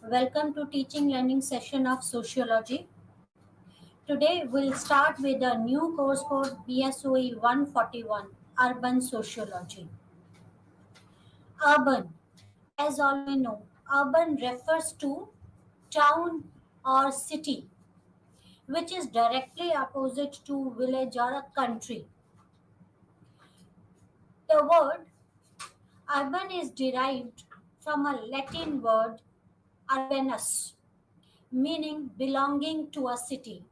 Welcome to teaching learning session of sociology. Today we'll start with a new course code BSOE 141 Urban Sociology. Urban, as all we know, urban refers to town or city, which is directly opposite to village or a country. The word urban is derived from a Latin word urbanus, meaning belonging to a city.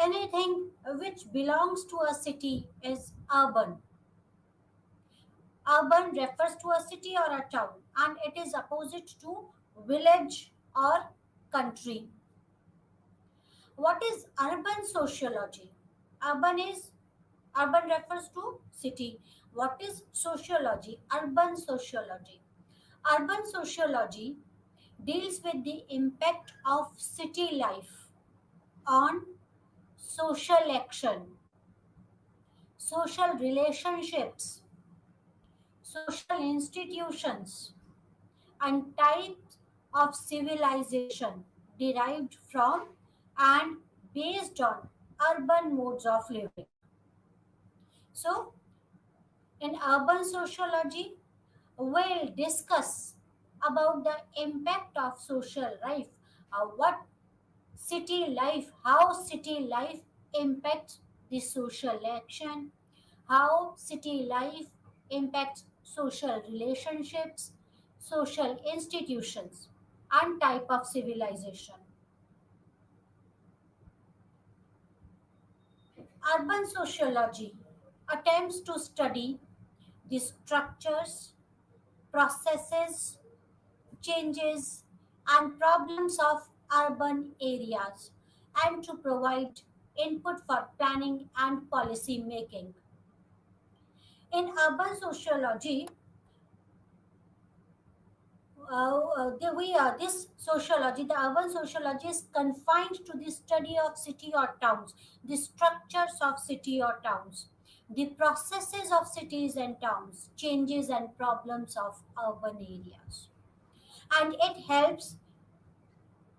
Anything which belongs to a city is urban. Urban refers to a city or a town and it is opposite to village or country. What is urban sociology? Urban refers to city. What is sociology? Urban sociology. Urban sociology deals with the impact of city life on social action, social relationships, social institutions, and types of civilization derived from and based on urban modes of living. So, in urban sociology, we'll discuss about the impact of social life, how city life impacts the social action, how city life impacts social relationships, social institutions, and type of civilization. Urban sociology attempts to study the structures, processes, changes, and problems of urban areas and to provide input for planning and policy making. In urban sociology, this sociology, the urban sociology is confined to the study of city or towns, the structures of city or towns, the processes of cities and towns, changes and problems of urban areas. And it helps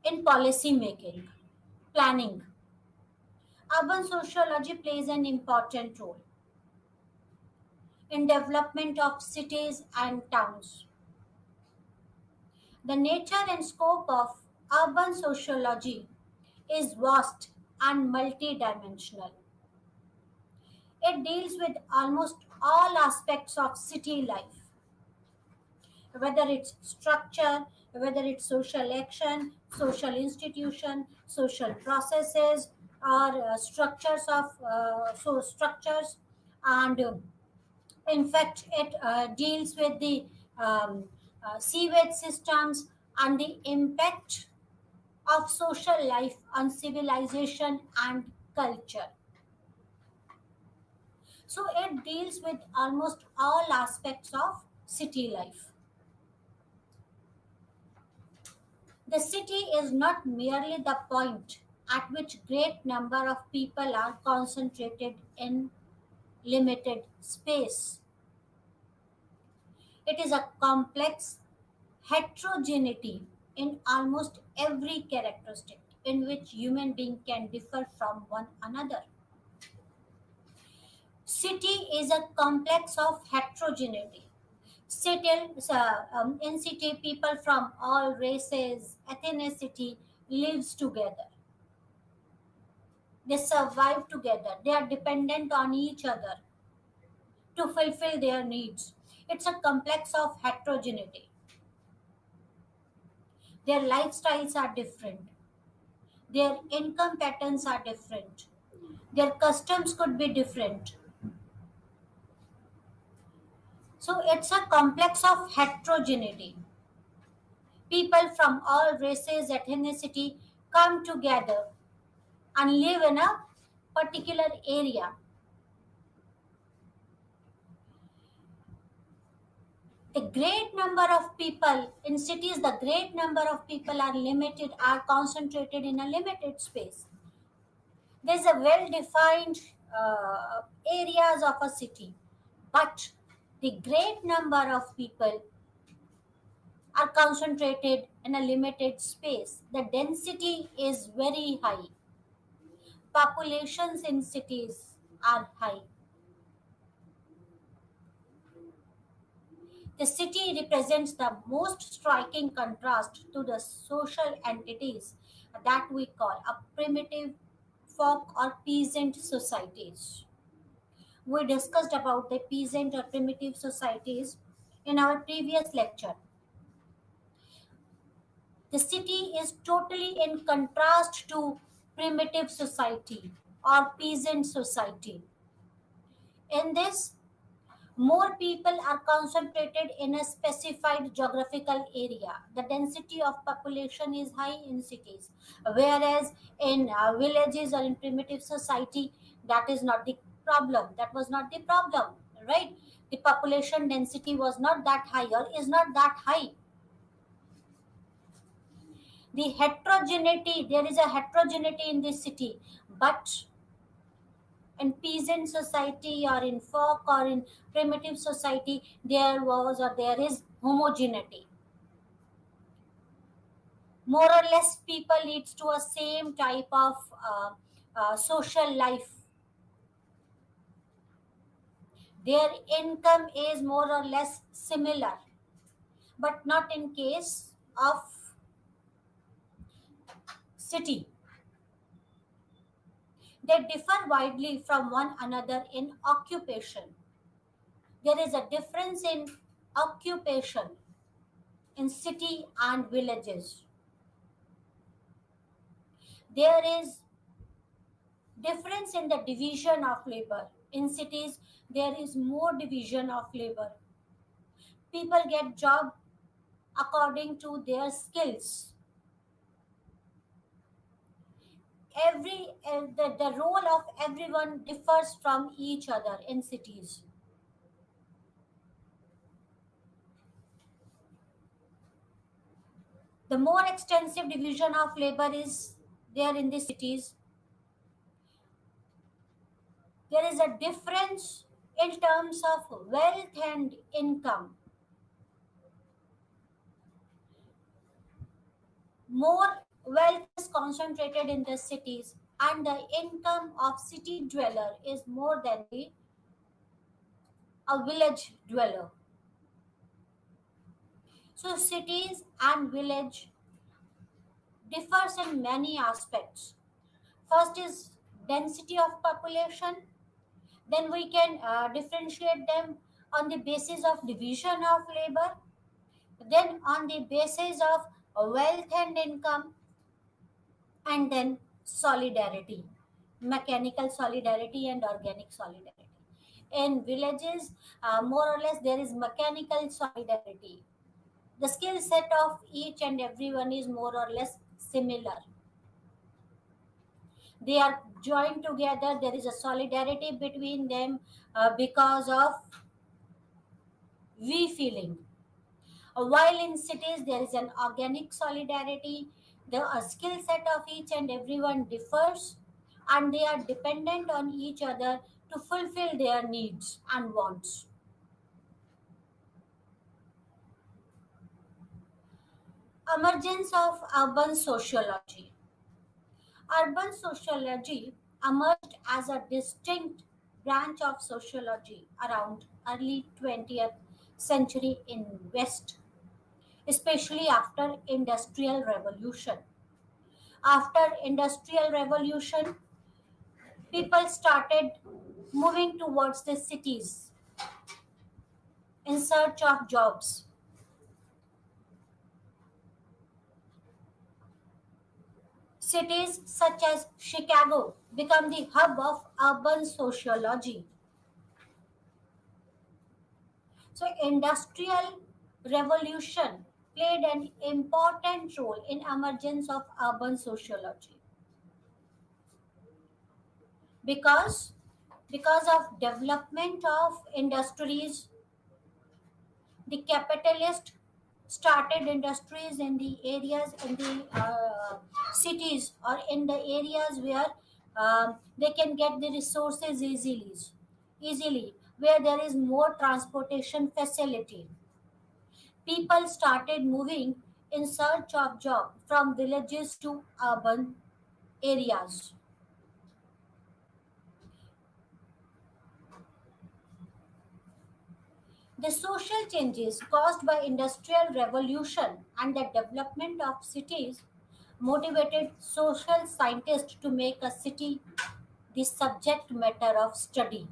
in policy making, planning. Urban sociology plays an important role in development of cities and towns. The nature and scope of urban sociology is vast and multidimensional. It deals with almost all aspects of city life, whether it's structure, whether it's social action, social institution, social processes, or structures, and in fact, it deals with the sewage systems and the impact of social life on civilization and culture. So it deals with almost all aspects of city life. The city is not merely the point at which great number of people are concentrated in limited space. It is a complex heterogeneity in almost every characteristic in which human being can differ from one another. City is a complex of heterogeneity. In city, people from all races, ethnicity lives together. They survive together. They are dependent on each other to fulfill their needs. It's a complex of heterogeneity. Their lifestyles are different. Their income patterns are different. Their customs could be different. So it's a complex of heterogeneity. People from all races, ethnicity come together and live in a particular area. The great number of people in cities, the great number of people are concentrated in a limited space. There's a well defined areas of a city, but the great number of people are concentrated in a limited space. The density is very high. Populations in cities are high. The city represents the most striking contrast to the social entities that we call a primitive folk or peasant societies. We discussed about the peasant or primitive societies in our previous lecture. The city is totally in contrast to primitive society or peasant society. In this, more people are concentrated in a specified geographical area. The density of population is high in cities, whereas in villages or in primitive society, that is not the problem. That was not the problem, right? The population density was not that high or is not that high. The heterogeneity, there is a heterogeneity in this city, but in peasant society or in folk or in primitive society there was or there is homogeneity. More or less people leads to a same type of social life. Their income is more or less similar, but not in case of city. They differ widely from one another in occupation. There is a difference in occupation in city and villages. There is difference in the division of labor. In cities there is more division of labor. People get job according to their skills. The role of everyone differs from each other in cities. The more extensive division of labor is there in the cities, there is a difference in terms of wealth and income. More wealth is concentrated in the cities, and the income of city dweller is more than the a village dweller. So cities and village differs in many aspects. First is density of population. Then we can differentiate them on the basis of division of labor. Then on the basis of wealth and income, and then solidarity, mechanical solidarity and organic solidarity. In villages, more or less there is mechanical solidarity. The skill set of each and everyone is more or less similar. They are joined together, there is a solidarity between them because of we feeling. While in cities there is an organic solidarity, the skill set of each and everyone differs, and they are dependent on each other to fulfill their needs and wants. Emergence of urban sociology. Urban sociology emerged as a distinct branch of sociology around early 20th century in West, especially after industrial revolution. After industrial revolution, people started moving towards the cities in search of jobs. Cities such as Chicago become the hub of urban sociology. So industrial revolution played an important role in emergence of urban sociology because of development of industries. The capitalist started industries in the areas in the cities or in the areas where they can get the resources easily, where there is more transportation facility. People started moving in search of jobs from villages to urban areas. The social changes caused by industrial revolution and the development of cities motivated social scientists to make a city the subject matter of study.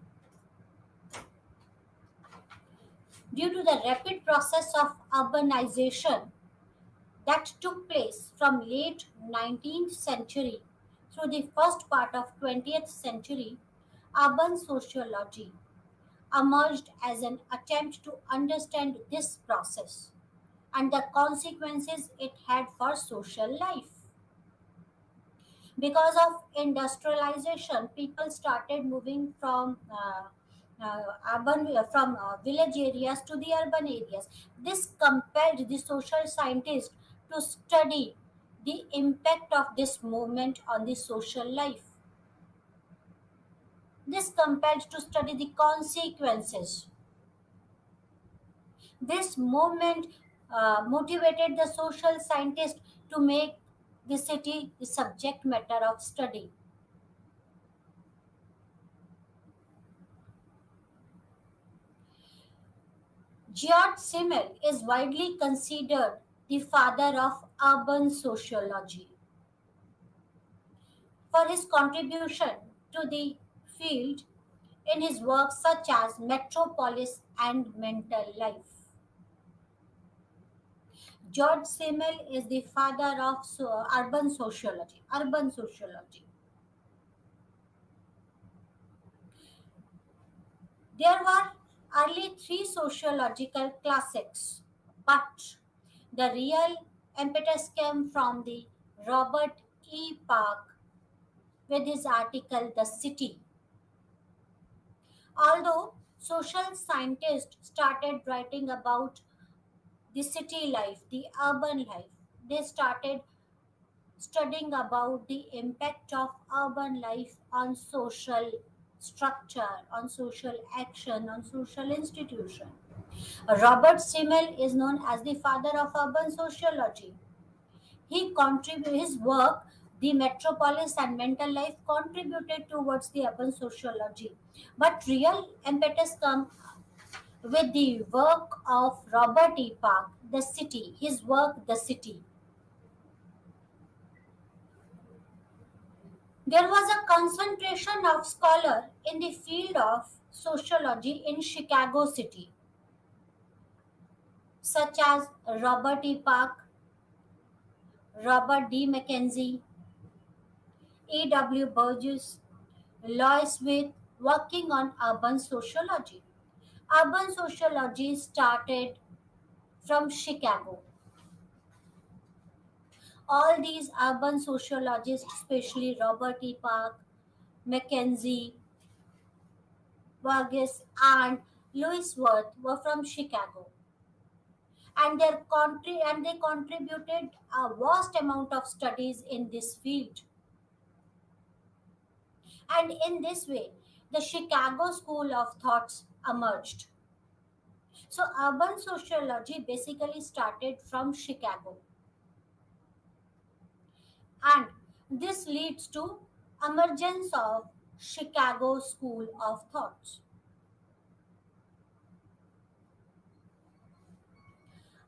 Due to the rapid process of urbanization that took place from late 19th century through the first part of 20th century, urban sociology emerged as an attempt to understand this process and the consequences it had for social life. Because of industrialization, people started moving from village areas to the urban areas. This compelled the social scientists to study the impact of this movement on the social life. This compelled to study the consequences. This movement motivated the social scientists to make the city the subject matter of study. George Simmel is widely considered the father of urban sociology for his contribution to the field in his works such as Metropolis and Mental Life. George Simmel is the father of urban sociology. Urban sociology. There were early three sociological classics, but the real impetus came from the Robert E. Park with his article The City. Although social scientists started writing about the city life, the urban life, they started studying about the impact of urban life on social structure, on social action, on social institution. Robert Simmel is known as the father of urban sociology. His work, The Metropolis and Mental Life, contributed towards the urban sociology. But real impetus come with the work of Robert E. Park, The City, his work, The City. There was a concentration of scholars in the field of sociology in Chicago City, such as Robert E. Park, Robert D. McKenzie, E. W. Burgess, Lois Smith, working on urban sociology. Urban sociology started from Chicago. All these urban sociologists, especially Robert E. Park, Mackenzie, Burgess, and Louis Wirth, were from Chicago, and they contributed a vast amount of studies in this field. And in this way, the Chicago School of Thoughts emerged. So urban sociology basically started from Chicago, and this leads to emergence of Chicago School of Thoughts.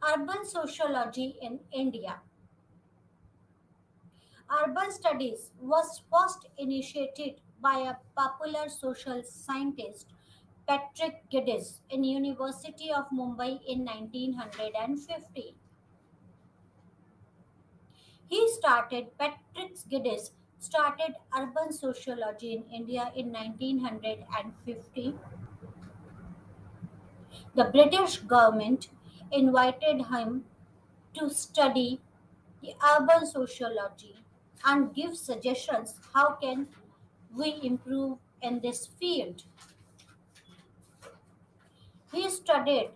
Urban sociology in India. Urban studies was first initiated by a popular social scientist Patrick Geddes in University of Mumbai in 1950. Patrick Geddes started urban sociology in India in 1950. The British government invited him to study the urban sociology and give suggestions how can we improve in this field. He studied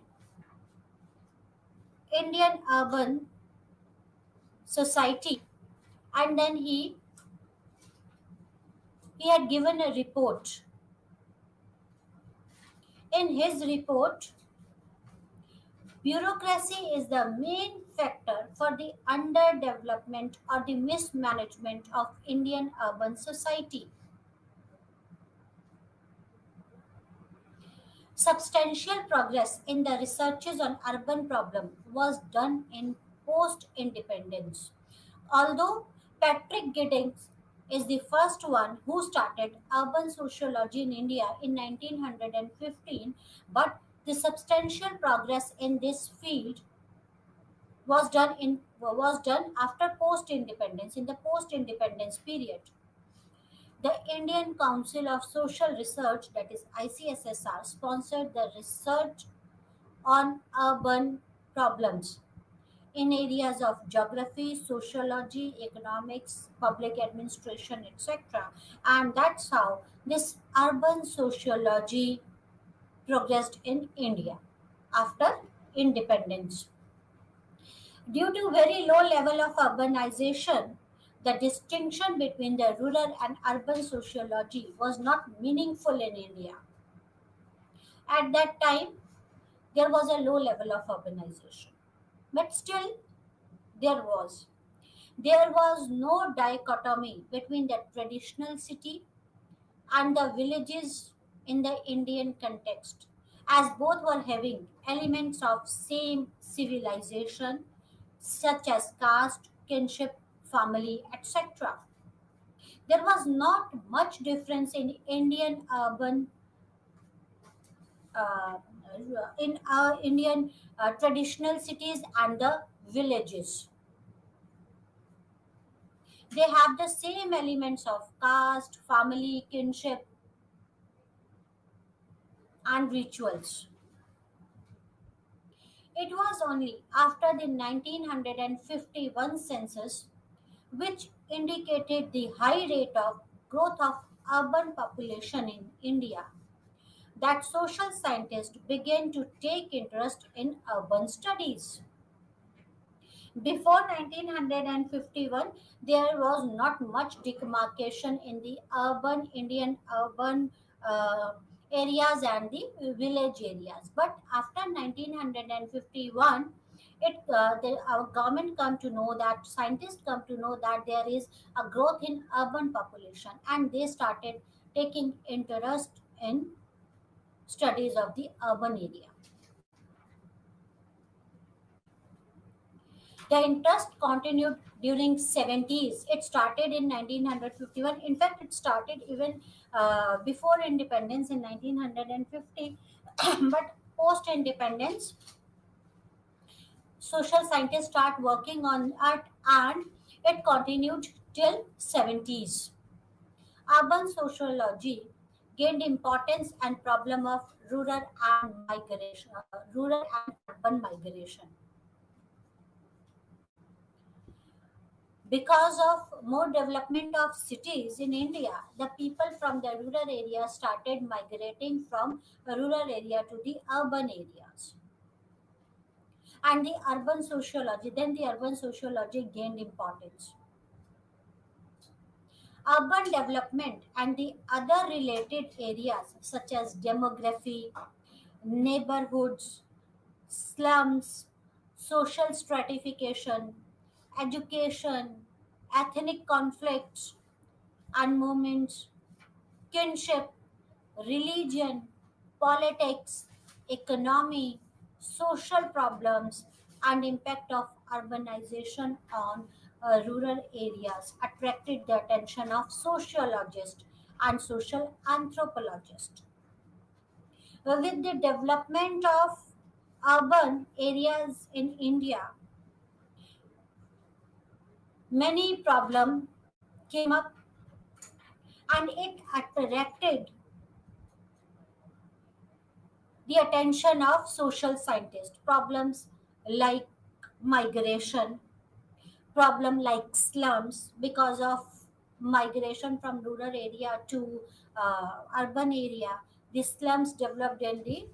Indian urban society, and then he had given a report. In his report, Bureaucracy is the main factor for the underdevelopment or the mismanagement of Indian urban society. Substantial progress in the researches on urban problem was done in post-independence. Although Patrick Giddings is the first one who started urban sociology in India in 1915, but the substantial progress in this field was done after post-independence in the post-independence period. The Indian Council of Social Research, that is ICSSR, sponsored the research on urban problems in areas of geography, sociology, economics, public administration, etc. And that's how this urban sociology progressed in India after independence. Due to very low level of urbanization, the distinction between the rural and urban sociology was not meaningful in India. At that time, there was a low level of urbanization. But still, there was. There was no dichotomy between the traditional city and the villages in the Indian context, as both were having elements of same civilization, such as caste, kinship, family, etc. There was not much difference in Indian urban uh, Indian traditional cities and the villages. They have the same elements of caste, family, kinship, and rituals. It was only after the 1951 census, which indicated the high rate of growth of urban population in India, that social scientists began to take interest in urban studies. Before 1951, there was not much demarcation in the urban Indian urban areas and the village areas. But after 1951, our government come to know that scientists come to know that there is a growth in urban population, and they started taking interest in studies of the urban area. The interest continued during 70s. It started in 1951. In fact, it started even before independence in 1950. But post independence, social scientists start working on it, and it continued till 70s. Urban sociology gained importance and problem of rural and urban migration. Because of more development of cities in India, the people from the rural areas started migrating from the rural area to the urban areas. And the urban sociology gained importance. Urban development and the other related areas such as demography, neighborhoods, slums, social stratification, education, ethnic conflicts, and movements, kinship, religion, politics, economy, social problems, and impact of urbanization on rural areas attracted the attention of sociologists and social anthropologists. With the development of urban areas in India, many problems came up, and it attracted the attention of social scientists. Problems like migration, problem like slums because of migration from rural area to urban area. The slums developed in the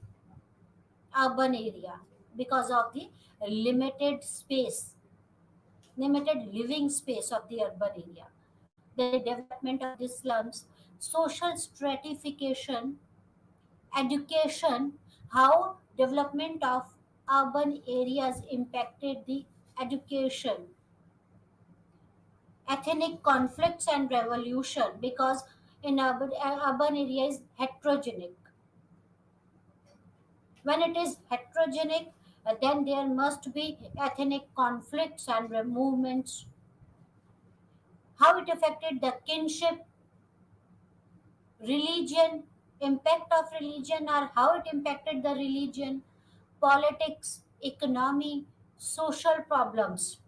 urban area because of the limited space, limited living space of the urban area. The development of the slums, social stratification, education, how development of urban areas impacted the education, ethnic conflicts, and revolution, because in urban area is heterogenic. When it is heterogenic, then there must be ethnic conflicts and movements. How it affected the kinship, religion, impact of religion, or how it impacted the religion, politics, economy, social problems.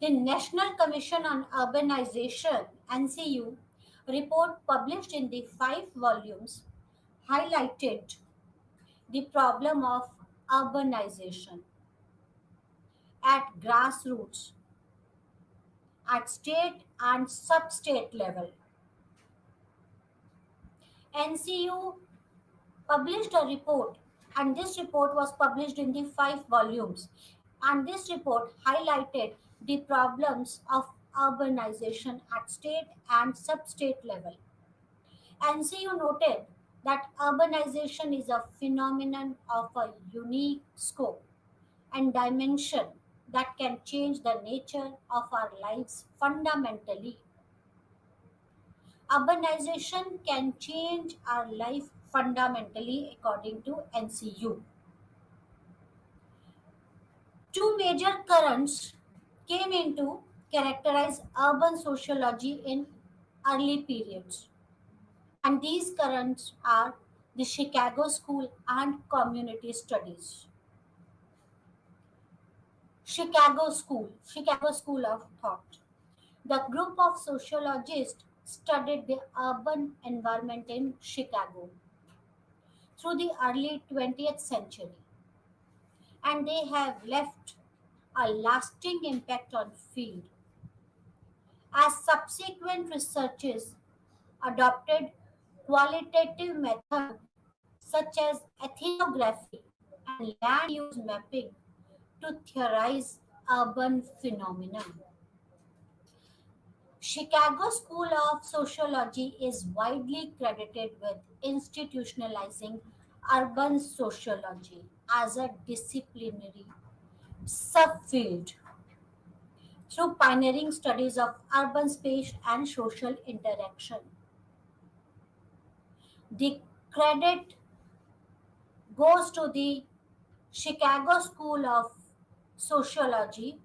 The National Commission on Urbanization (NCU) report published in the 5 volumes highlighted the problem of urbanization at grassroots, at state and sub-state level. NCU published a report, and this report was published in the 5 volumes. And this report highlighted the problems of urbanization at state and sub-state level. NCU noted that urbanization is a phenomenon of a unique scope and dimension that can change the nature of our lives fundamentally. Urbanization can change our life fundamentally, according to NCU. Two major currents came into characterize urban sociology in early periods, and these currents are the Chicago School and Community Studies. Chicago School of Thought. The group of sociologists studied the urban environment in Chicago through the early 20th century, and they have left a lasting impact on field. As subsequent researches adopted qualitative methods such as ethnography and land use mapping to theorize urban phenomena. Chicago School of Sociology is widely credited with institutionalizing urban sociology as a disciplinary subfield through pioneering studies of urban space and social interaction. The credit goes to the Chicago School of Sociology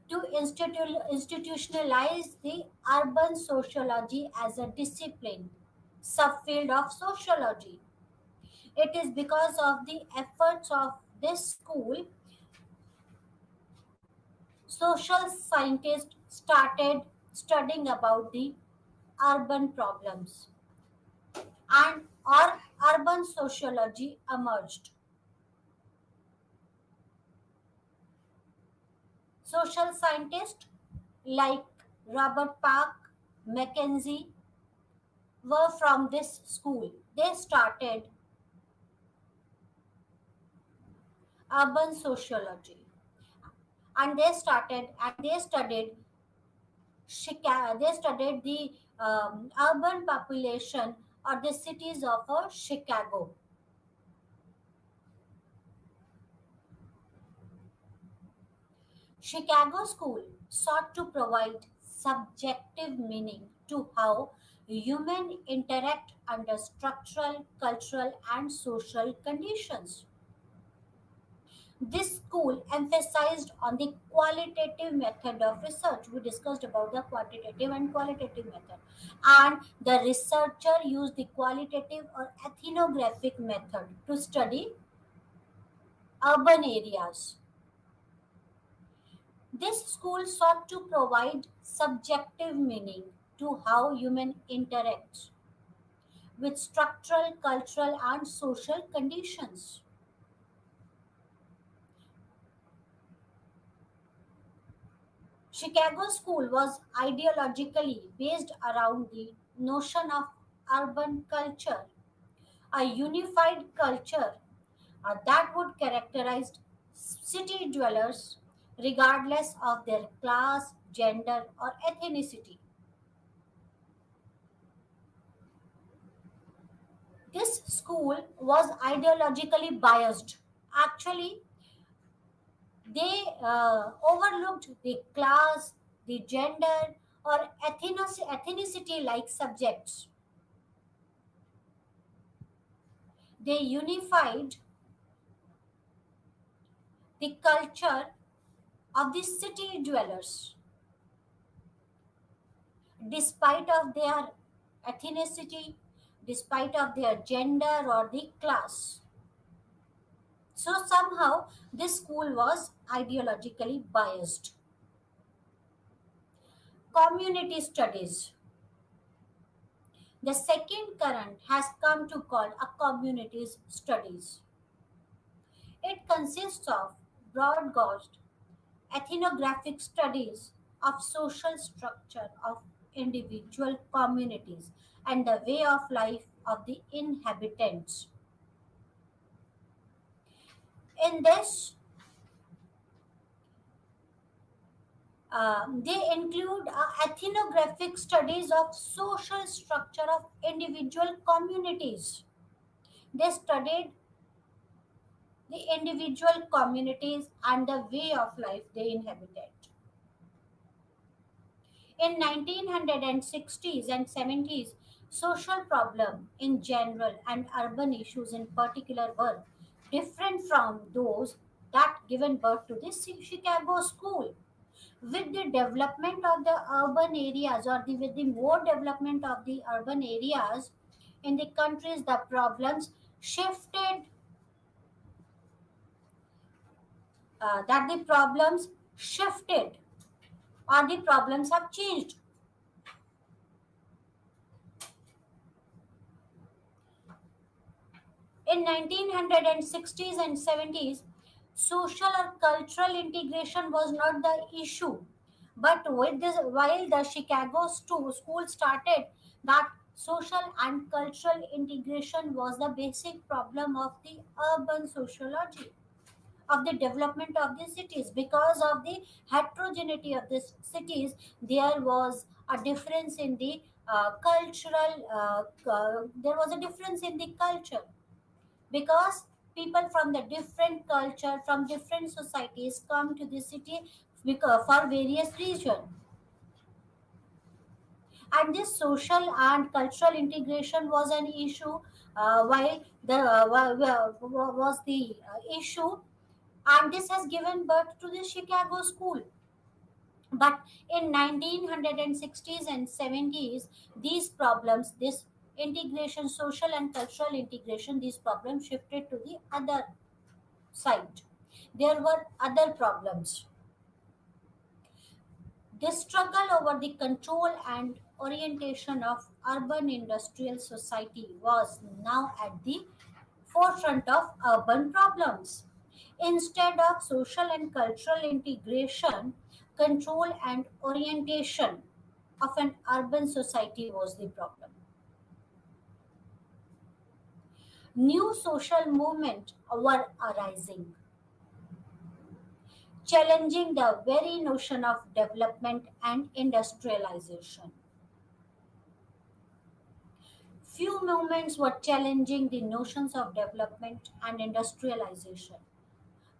to institutionalize the urban sociology as a discipline, subfield of sociology. It is because of the efforts of this school, social scientists started studying about the urban problems, and urban sociology emerged. Social scientists like Robert Park, Mackenzie were from this school. They started urban sociology, and they studied they studied the urban population or the cities of Chicago. Chicago School sought to provide subjective meaning to how humans interact under structural, cultural, and social conditions. This school emphasized on the qualitative method of research. We discussed about the quantitative and qualitative method. And the researcher used the qualitative or ethnographic method to study urban areas. This school sought to provide subjective meaning to how human interacts with structural, cultural, and social conditions. Chicago School was ideologically based around the notion of urban culture, a unified culture that would characterize city dwellers regardless of their class, gender, or ethnicity. This school was ideologically biased. Actually, they overlooked the class, the gender, or ethnicity like subjects. They unified the culture of the city dwellers despite of their ethnicity, despite of their gender or the class. So somehow this school was ideologically biased. Community studies. The second current has come to call a communities studies. It consists of broad gauged ethnographic studies of social structure of individual communities and the way of life of the inhabitants. In this, they include ethnographic studies of social structure of individual communities. They studied the individual communities and the way of life they inhabited. In 1960s and 70s, social problems in general and urban issues in particular were different from those that given birth to the Chicago school. With the development of the urban areas or with the more development of the urban areas in the countries, the problems shifted, that the problems shifted or the problems have changed. In 1960s and 70s, social or cultural integration was not the issue. But with this, while the school started, that social and cultural integration was the basic problem of the urban sociology of the development of the cities. Because of the heterogeneity of the cities, there was a difference in the there was a difference in the culture, because people from the different culture from different societies come to the city for various reasons, and this social and cultural integration was an issue, while the was the issue, and this has given birth to the Chicago school. But in 1960s and 70s, these problems, this integration, social and cultural integration, these problems shifted to the other side. There were other problems. The struggle over the control and orientation of urban industrial society was now at the forefront of urban problems. Instead of social and cultural integration, control and orientation of an urban society was the problem. New social movements were arising, challenging the very notion of development and industrialization. Few movements were challenging the notions of development and industrialization,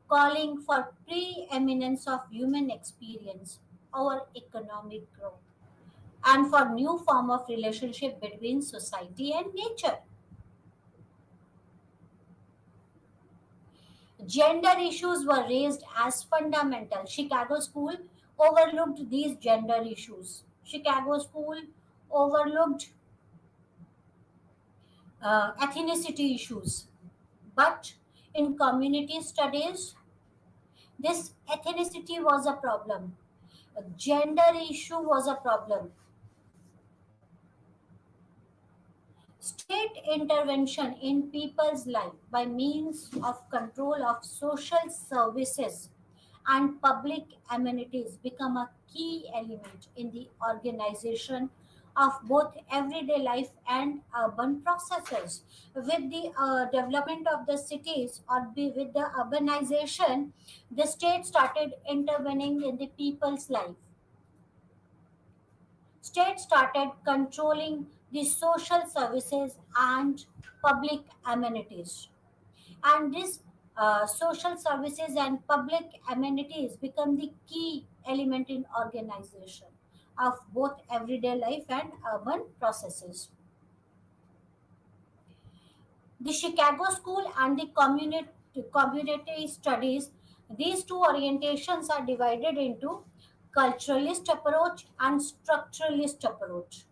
calling for preeminence of human experience over economic growth and for new form of relationship between society and nature. Gender issues were raised as fundamental. Chicago School overlooked these gender issues. Chicago School overlooked ethnicity issues. But in community studies, this ethnicity was a problem. A gender issue was a problem. State intervention in people's life by means of control of social services and public amenities become a key element in the organization of both everyday life and urban processes. With the development of the cities with the urbanization, the state started intervening in the people's life. State started controlling the social services and public amenities. And this social services and public amenities become the key element in organization of both everyday life and urban processes. The Chicago School and the community studies, these two orientations are divided into culturalist approach and structuralist approach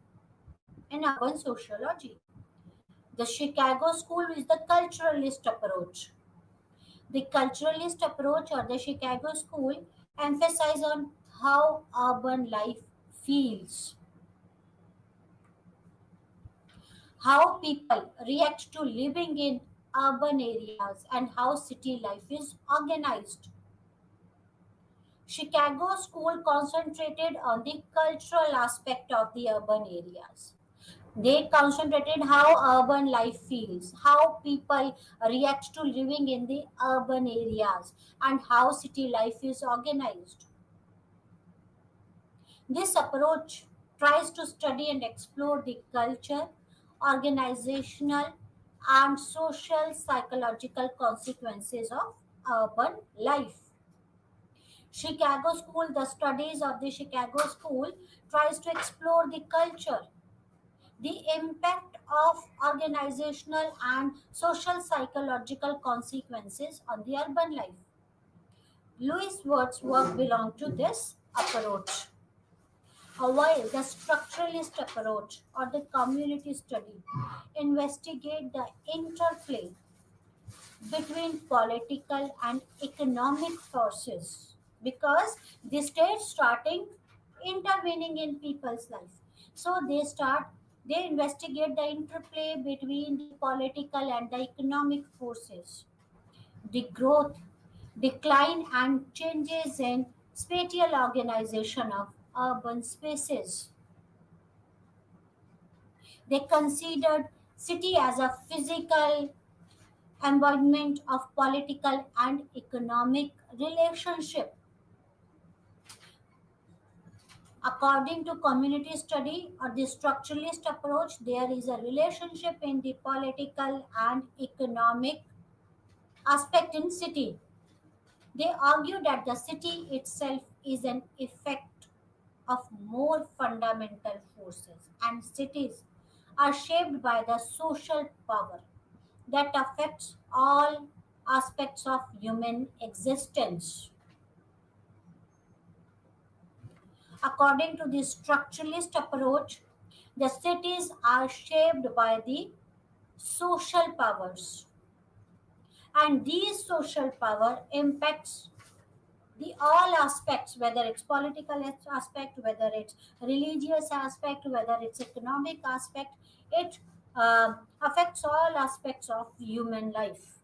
in urban sociology. The Chicago School is the culturalist approach. The culturalist approach or the Chicago School emphasize on how urban life feels, how people react to living in urban areas, and how city life is organized. Chicago School concentrated on the cultural aspect of the urban areas. They concentrated how urban life feels, how people react to living in the urban areas, and how city life is organized. This approach tries to study and explore the culture, organizational, and social psychological consequences of urban life. Chicago School, the studies of the Chicago School tries to explore the culture, the impact of organizational and social psychological consequences on the urban life. Louis Wirth's work belonged to this approach. While the structuralist approach or the community study investigate the interplay between political and economic forces because the state starting intervening in people's life. So they investigate the interplay between the political and the economic forces, the growth, decline, and changes in spatial organization of urban spaces. They considered city as a physical embodiment of political and economic relationship. According to community study or the structuralist approach, there is a relationship in the political and economic aspect in city. They argue that the city itself is an effect of more fundamental forces, and cities are shaped by the social power that affects all aspects of human existence. According to the structuralist approach, the cities are shaped by the social powers, and these social power impacts the all aspects, whether it's political aspect, whether it's religious aspect, whether it's economic aspect. It affects all aspects of human life.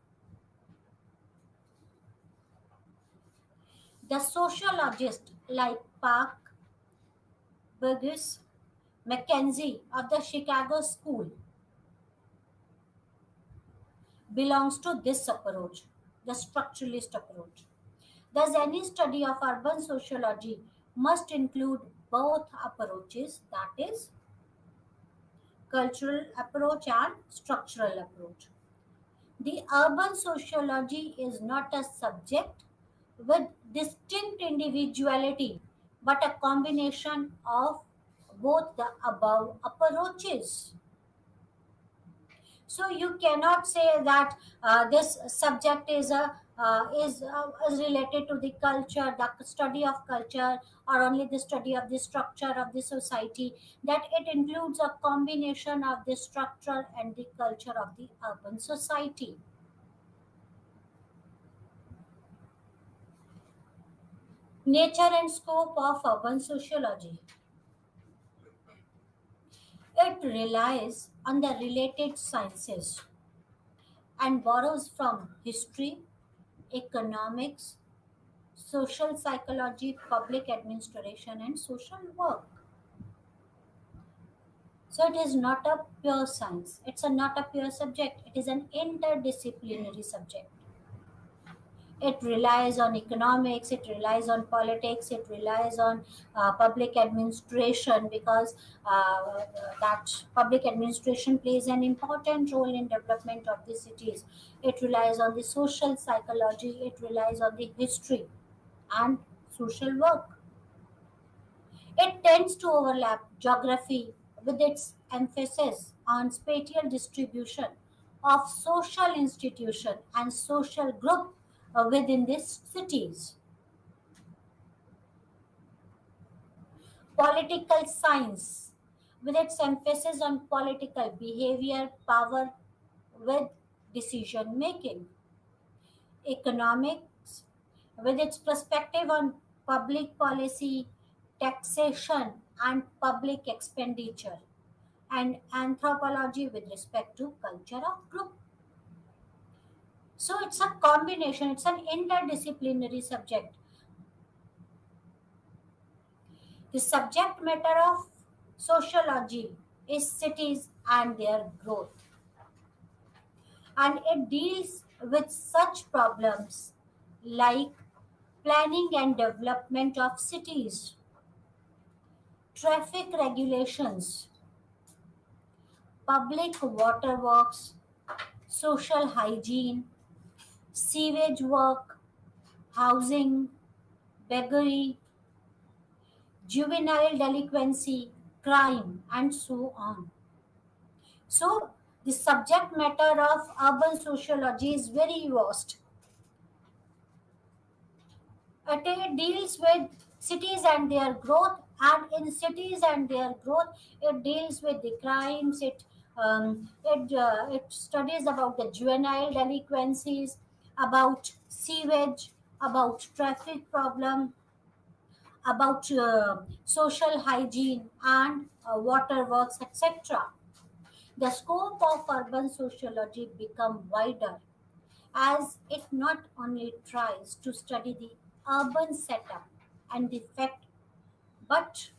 The sociologists like Park, Burgess, Mackenzie of the Chicago School belongs to this approach, the structuralist approach. Thus, any study of urban sociology must include both approaches, that is, cultural approach and structural approach. The urban sociology is not a subject with distinct individuality, but a combination of both the above approaches. So you cannot say that this subject is related to the culture, the study of culture, or only the study of the structure of the society. That it includes a combination of the structure and the culture of the urban society. Nature and scope of urban sociology. It relies on the related sciences and borrows from history, economics, social psychology, public administration, and social work. So it is not a pure science. It's not a pure subject. It is an interdisciplinary subject. It relies on economics, it relies on politics, it relies on public administration, because that public administration plays an important role in development of the cities. It relies on the social psychology, it relies on the history and social work. It tends to overlap geography with its emphasis on spatial distribution of social institution and social group within these cities. Political science, with its emphasis on political behavior, power with decision making. Economics, with its perspective on public policy, taxation, and public expenditure. And anthropology, with respect to culture of group. So it's a combination, it's an interdisciplinary subject. The subject matter of sociology is cities and their growth, and it deals with such problems like planning and development of cities, traffic regulations, public water works, social hygiene, sewage work, housing, beggary, juvenile delinquency, crime, and so on. So, the subject matter of urban sociology is very vast. It deals with cities and their growth, and in cities and their growth, it deals with the crimes. It studies about the juvenile delinquencies, about sewage, about traffic problem, about social hygiene and water works, etc. The scope of urban sociology become wider as it not only tries to study the urban setup and effect, but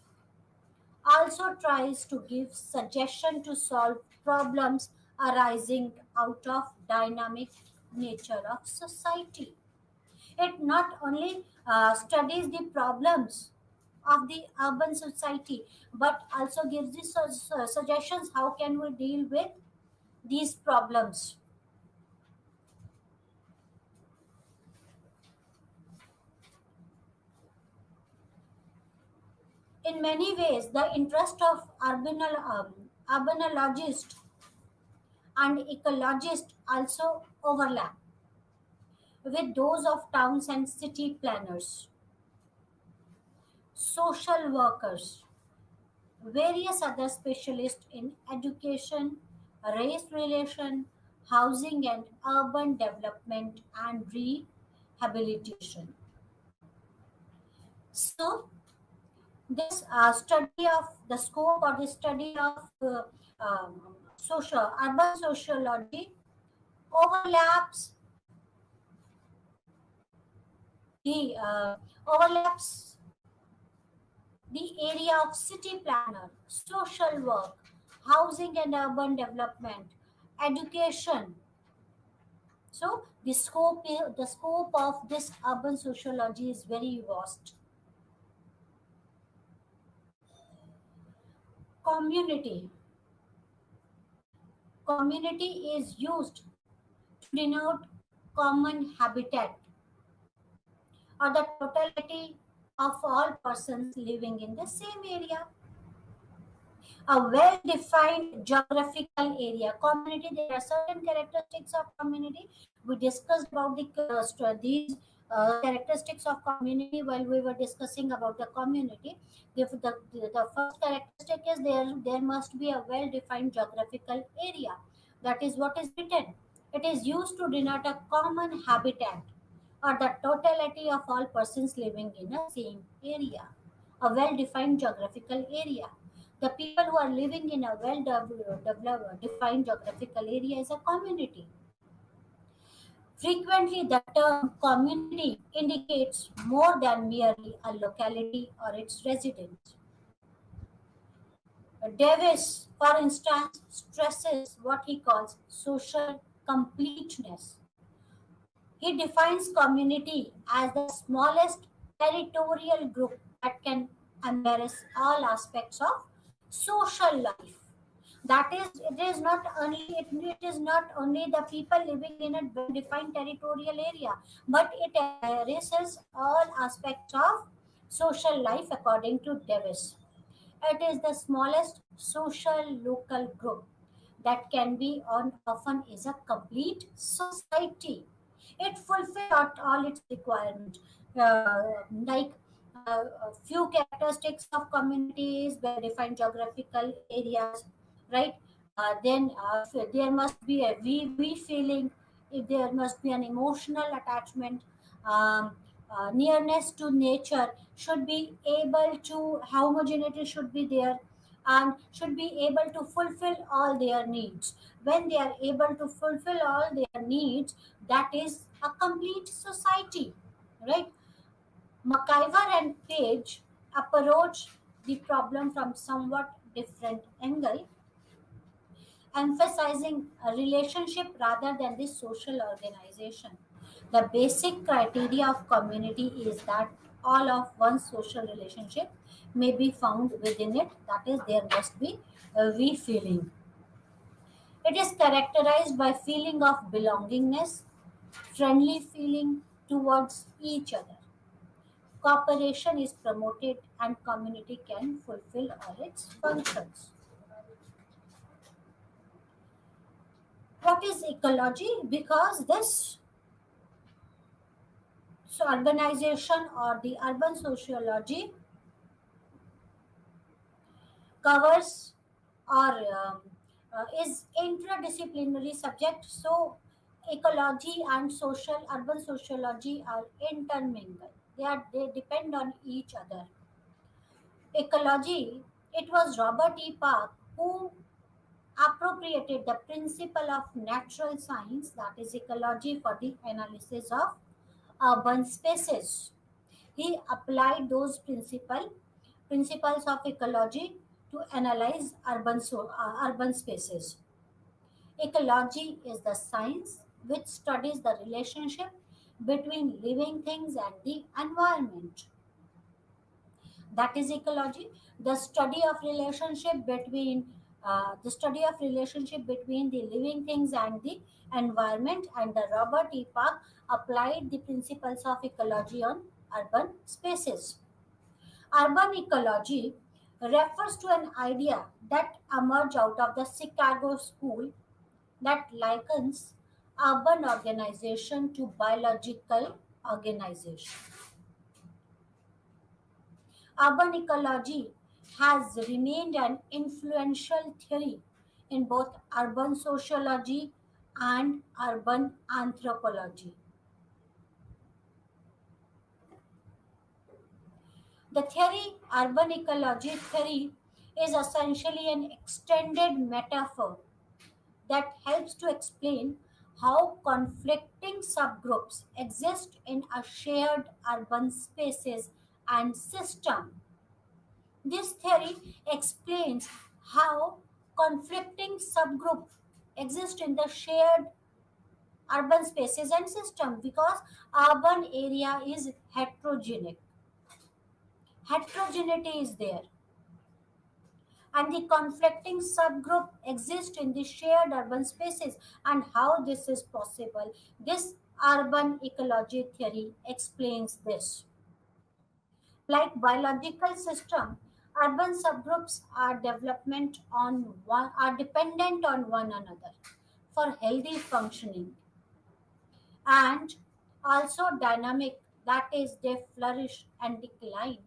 also tries to give suggestion to solve problems arising out of dynamic nature of society. It not only studies the problems of the urban society, but also gives the suggestions how can we deal with these problems. In many ways, the interest of urbanologists and ecologists also overlap with those of towns and city planners, social workers, various other specialists in education, race relation, housing and urban development and rehabilitation. So, this study of the scope or the study of social urban sociology overlaps the overlaps the area of city planner, social work, housing and urban development, education. So the scope of this urban sociology is very vast. Community. Community is used to denote common habitat or the totality of all persons living in the same area. A well-defined geographical area. Community, there are certain characteristics of community. We discussed about these characteristics of community while we were discussing about the community. The first characteristic is there must be a well-defined geographical area. That is what is written. It is used to denote a common habitat or the totality of all persons living in a same area, a well-defined geographical area. The people who are living in a defined geographical area is a community. Frequently, the term community indicates more than merely a locality or its residents. Davis, for instance, stresses what he calls social completeness. He defines community as the smallest territorial group that can embrace all aspects of social life. That is, it is not only the people living in a well defined territorial area, but it embraces all aspects of social life according to Davis. It is the smallest social local group that can be on often is a complete society. It fulfills all its requirements, like a few characteristics of communities, well-defined geographical areas, right? Then there must be a we feeling. If there must be an emotional attachment, nearness to nature should be able to homogeneity should be there and should be able to fulfill all their needs. When they are able to fulfill all their needs, that is a complete society, right? McIver and Page approach the problem from somewhat different angle, emphasizing a relationship rather than the social organization. The basic criteria of community is that all of one's social relationship may be found within it. That is, there must be a we feeling. It is characterized by feeling of belongingness, friendly feeling towards each other. Cooperation is promoted and community can fulfill all its functions. What is ecology? Because this urbanization or the urban sociology covers or is interdisciplinary subject. So ecology and social urban sociology are intermingled. They depend on each other. Ecology, it was Robert E. Park who appropriated the principle of natural science, that is ecology, for the analysis of urban spaces. He applied those principles of ecology to analyze urban spaces. Ecology is the science which studies the relationship between living things and the environment. That is ecology, the study of relationship between the living things and the environment. And the Robert E. Park applied the principles of ecology on urban spaces. Urban ecology refers to an idea that emerged out of the Chicago School that likens urban organization to biological organization. Urban ecology has remained an influential theory in both urban sociology and urban anthropology. The theory, urban ecology theory, is essentially an extended metaphor that helps to explain how conflicting subgroups exist in a shared urban spaces and system. This theory explains how conflicting subgroups exist in the shared urban spaces and system because urban area is heterogeneous. Heterogeneity is there and the conflicting subgroup exist in the shared urban spaces and how this is possible. This urban ecology theory explains this. Like biological system, urban subgroups are development on one are dependent on one another for healthy functioning and also dynamic, that is they flourish and decline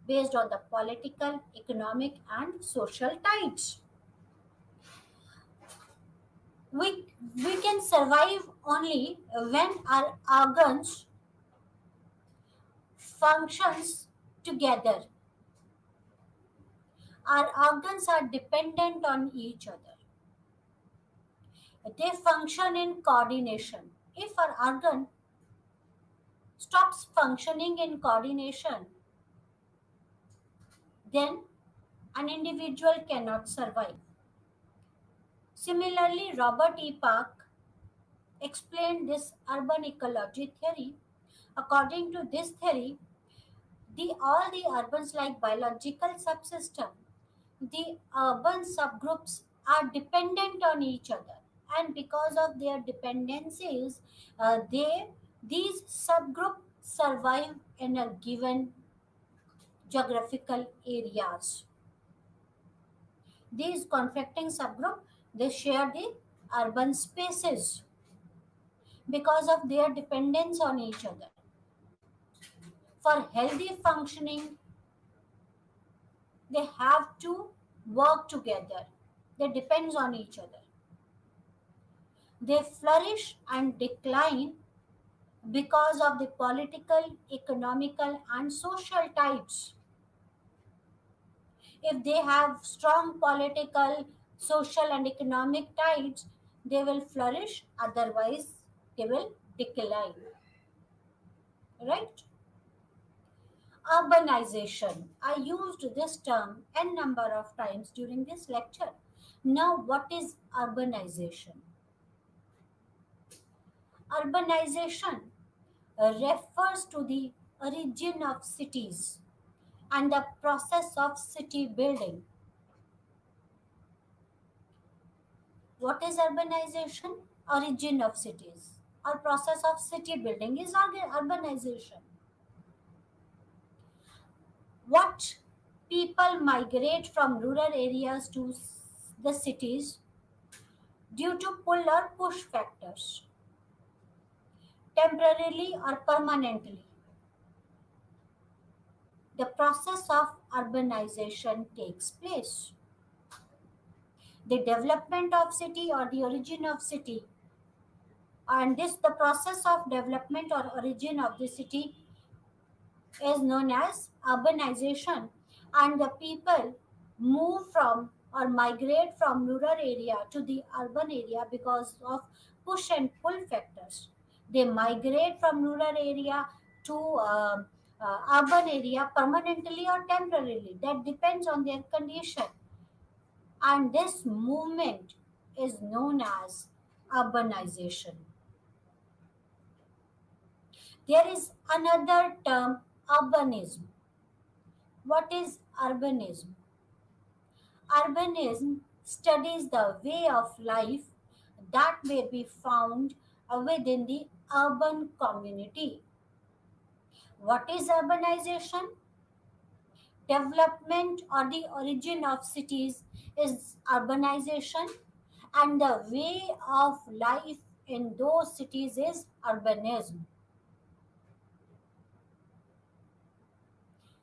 based on the political, economic and social tides. We can survive only when our organs functions together. Our organs are dependent on each other. They function in coordination. If our organ stops functioning in coordination, then an individual cannot survive. Similarly, Robert E. Park explained this urban ecology theory. According to this theory, all the urbans like biological subsystem, the urban subgroups are dependent on each other, and because of their dependencies, these subgroups survive in a given geographical areas. These conflicting subgroups, they share the urban spaces because of their dependence on each other. For healthy functioning, they have to work together. They depend on each other. They flourish and decline because of the political, economical, and social types. If they have strong political, social, and economic ties, they will flourish, otherwise, they will decline. Right? Urbanization. I used this term n number of times during this lecture. Now, what is urbanization? Urbanization refers to the origin of cities and the process of city building. What is urbanization? Origin of cities or process of city building is urbanization. What people migrate from rural areas to the cities due to pull or push factors, temporarily or permanently. The process of urbanization takes place. The development of city or the origin of city, and this the process of development or origin of the city is known as urbanization, and the people move from or migrate from rural area to the urban area because of push and pull factors. They migrate from rural area to urban area permanently or temporarily. That depends on their condition, and this movement is known as urbanization. There is another term, urbanism. What is urbanism? Urbanism studies the way of life that may be found within the urban community. What is urbanization? Development or the origin of cities is urbanization, and the way of life in those cities is urbanism.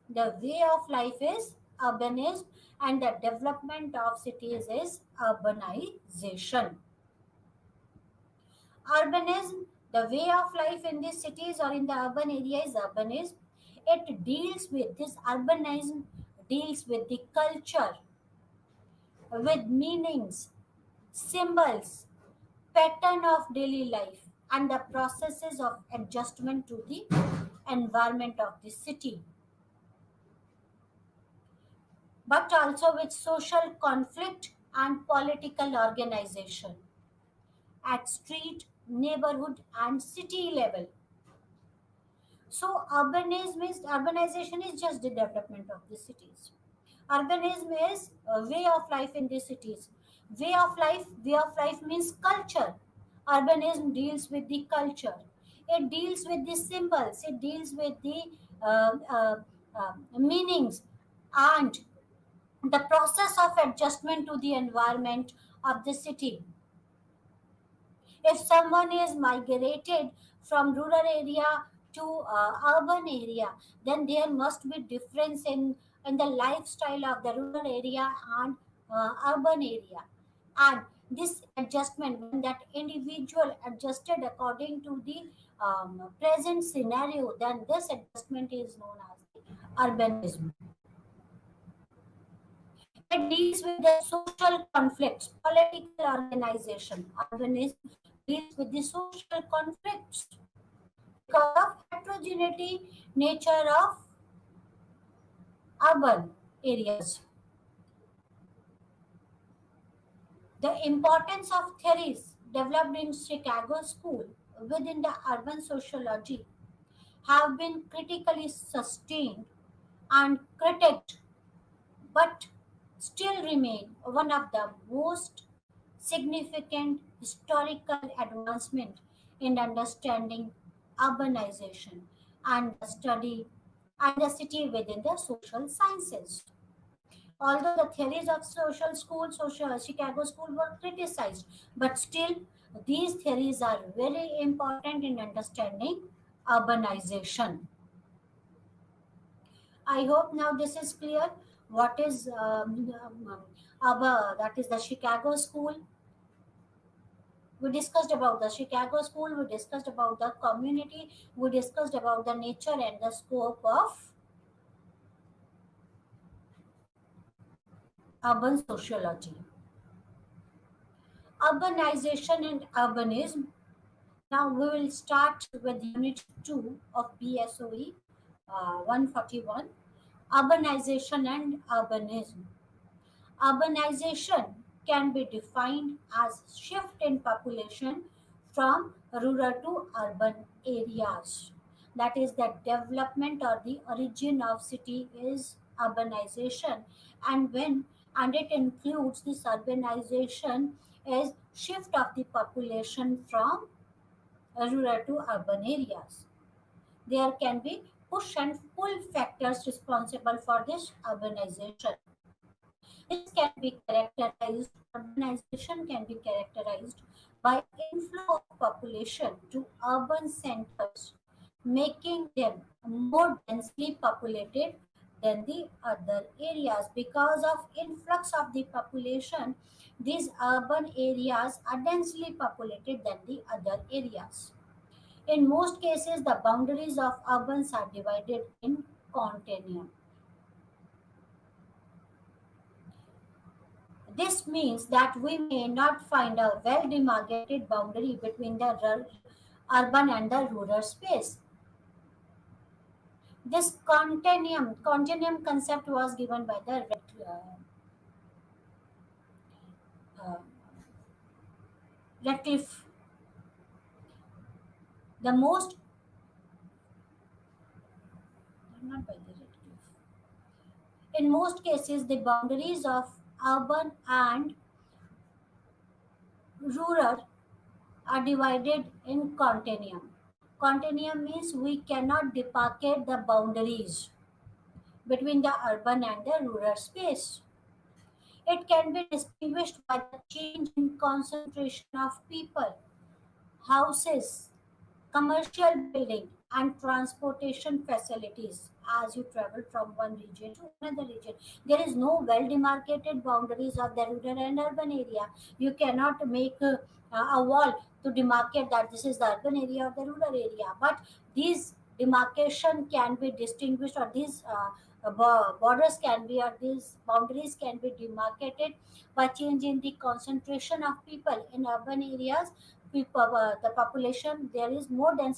The way of life is urbanism, and the development of cities is urbanization. Urbanism, the way of life in the cities or in the urban area is urbanism. It deals with this urbanism, deals with the culture, with meanings, symbols, pattern of daily life, and the processes of adjustment to the environment of the city, but also with social conflict and political organization at street, neighborhood, and city level. So urbanization is just the development of the cities. Urbanism is a way of life in the cities. Way of life means culture. Urbanism deals with the culture. It deals with the symbols. It deals with the uh, uh, meanings and the process of adjustment to the environment of the city. If someone is migrated from rural area to urban area, then there must be difference in the lifestyle of the rural area and urban area. And this adjustment, when that individual adjusted according to the present scenario, then this adjustment is known as the urbanism. It deals with the social conflicts, political organization. Urbanism deals with the social conflicts because of heterogeneity nature of urban areas. The importance of theories developed in Chicago School within the urban sociology have been critically sustained and critiqued, but still remain one of the most significant historical advancement in understanding urbanization and the study and the city within the social sciences. Although the theories of Chicago School were criticized, but still these theories are very important in understanding urbanization. I hope now this is clear. What is that is the Chicago School. We discussed about the Chicago School. We discussed about the community. We discussed about the nature and the scope of urban sociology. Urbanization and urbanism. Now we will start with Unit 2 of BSOE 141, Urbanization and Urbanism. Urbanization can be defined as shift in population from rural to urban areas. That is, the development or the origin of city is urbanization, and it includes this urbanization is shift of the population from rural to urban areas. There can be push and pull factors responsible for this urbanization. This can be characterized, urbanization can be characterized by inflow of population to urban centers, making them more densely populated than the other areas. Because of influx of the population, these urban areas are densely populated than the other areas. In most cases, the boundaries of urbans are divided in continuum. This means that we may not find a well demarcated boundary between the urban and the rural space. This continuum concept was given by the uh, Radcliffe. The most, not by the Radcliffe. In most cases, the boundaries of urban and rural are divided in continuum. Continuum means we cannot demarcate the boundaries between the urban and the rural space. It can be distinguished by the change in concentration of people, houses, commercial building, and transportation facilities as you travel from one region to another region. There is no well demarcated boundaries of the rural and urban area. You cannot make a wall to demarcate that this is the urban area or the rural area. But these demarcation can be distinguished, or these borders can be, or these boundaries can be demarcated by changing the concentration of people in urban areas. The population there is more the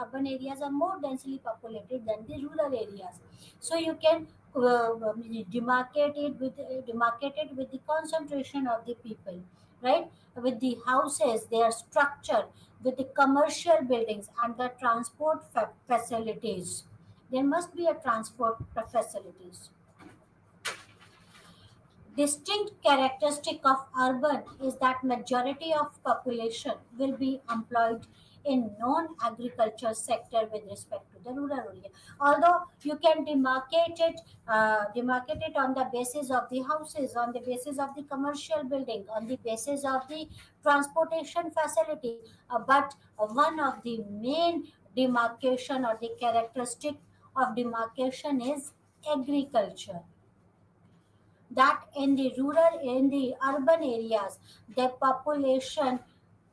urban areas are more densely populated than the rural areas, so you can demarcate it with the concentration of the people, right, with the houses, their structure, with the commercial buildings and the transport facilities. There must be a transport facilities. Distinct characteristic of urban is that majority of population will be employed in non-agriculture sector with respect to the rural area. Although you can demarcate it on the basis of the houses, on the basis of the commercial building, on the basis of the transportation facility, but one of the main demarcation or the characteristic of demarcation is agriculture, that in the urban areas, the population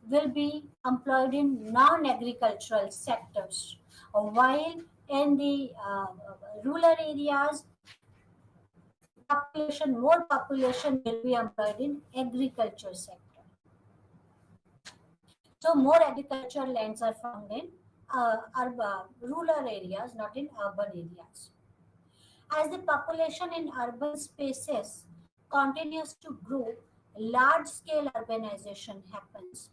will be employed in non-agricultural sectors, while in the rural areas, more population will be employed in agriculture sector. So more agricultural lands are found in rural areas, not in urban areas. As the population in urban spaces continues to grow, large scale urbanization happens.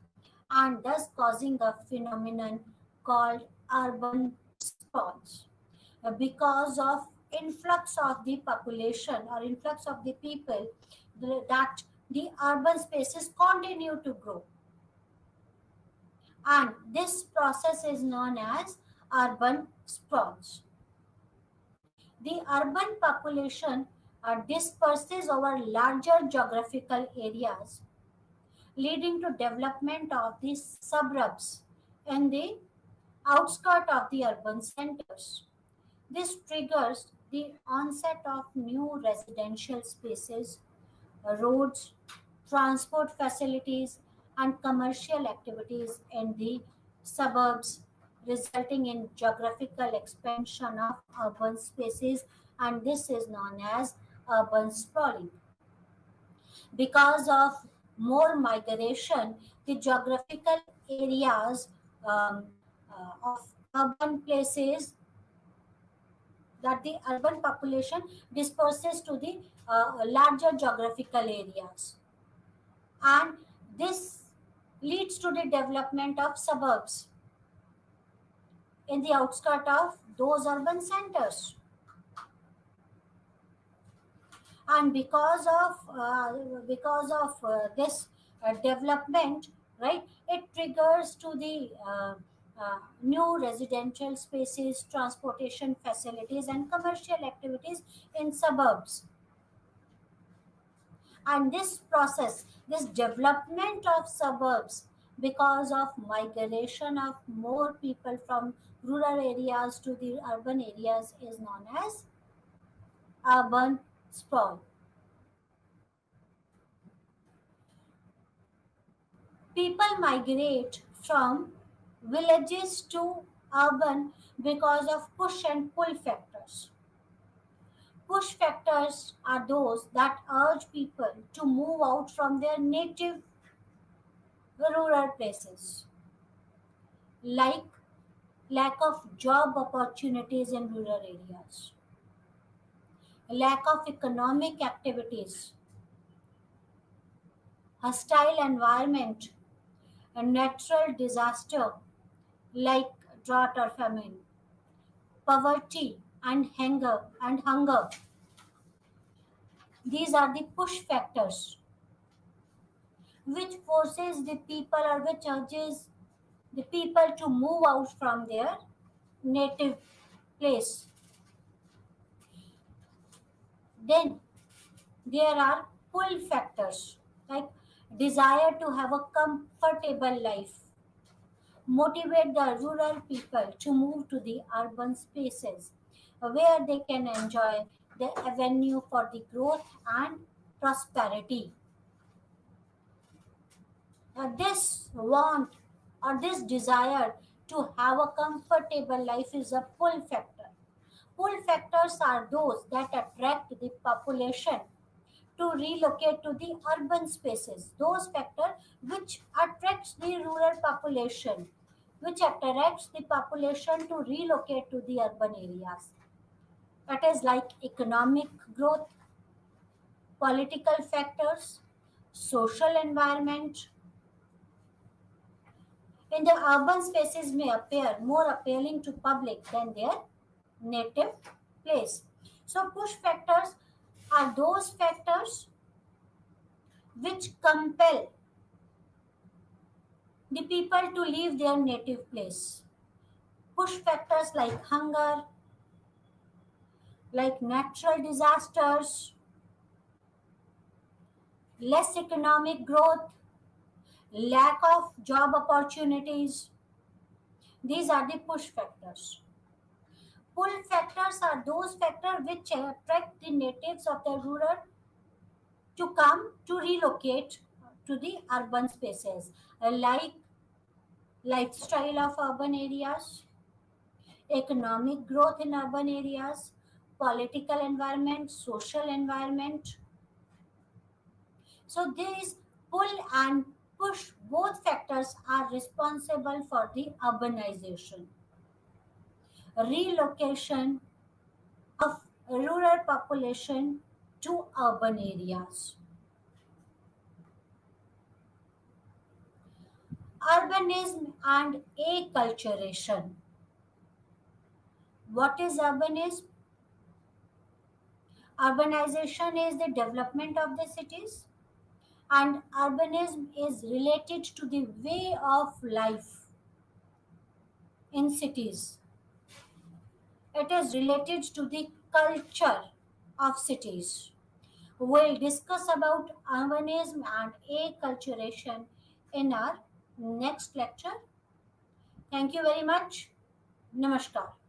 and thus causing a phenomenon called urban spawns. Because of influx of the population or influx of the people, that the urban spaces continue to grow, and this process is known as urban spawns. The urban population disperses over larger geographical areas, leading to development of the suburbs and the outskirts of the urban centers. This triggers the onset of new residential spaces, roads, transport facilities, and commercial activities in the suburbs, resulting in geographical expansion of urban spaces, and this is known as urban sprawling. Because of more migration, the geographical areas of urban places, that the urban population disperses to the larger geographical areas, and this leads to the development of suburbs in the outskirts of those urban centers. And because of this development, right, it triggers to the new residential spaces, transportation facilities, and commercial activities in suburbs. And this process, this development of suburbs, because of migration of more people from rural areas to the urban areas, is known as urban sprawl. People migrate from villages to urban because of push and pull factors. Push factors are those that urge people to move out from their native rural places, like lack of job opportunities in rural areas, lack of economic activities, hostile environment, a natural disaster like drought or famine, poverty and hunger. These are the push factors which forces the people or which urges the people to move out from their native place. Then there are pull factors like desire to have a comfortable life, motivate the rural people to move to the urban spaces where they can enjoy the avenue for the growth and prosperity. This want or this desire to have a comfortable life is a pull factor. Pull factors are those that attract the population to relocate to the urban spaces. Those factors which attracts the rural population, which attracts the population to relocate to the urban areas. That is like economic growth, political factors, social environment, in the urban spaces may appear more appealing to public than their native place. So push factors are those factors which compel the people to leave their native place. Push factors like hunger, like natural disasters, less economic growth, lack of job opportunities. These are the push factors. Pull factors are those factors which attract the natives of the rural to come to relocate to the urban spaces, like lifestyle of urban areas, economic growth in urban areas, political environment, social environment. So these pull and push, both factors are responsible for the urbanization, relocation of rural population to urban areas. Urbanism and acculturation. What is urbanism? Urbanization is the development of the cities, and urbanism is related to the way of life in cities. It is related to the culture of cities. We'll discuss about urbanism and acculturation in our next lecture. Thank you very much. Namaskar.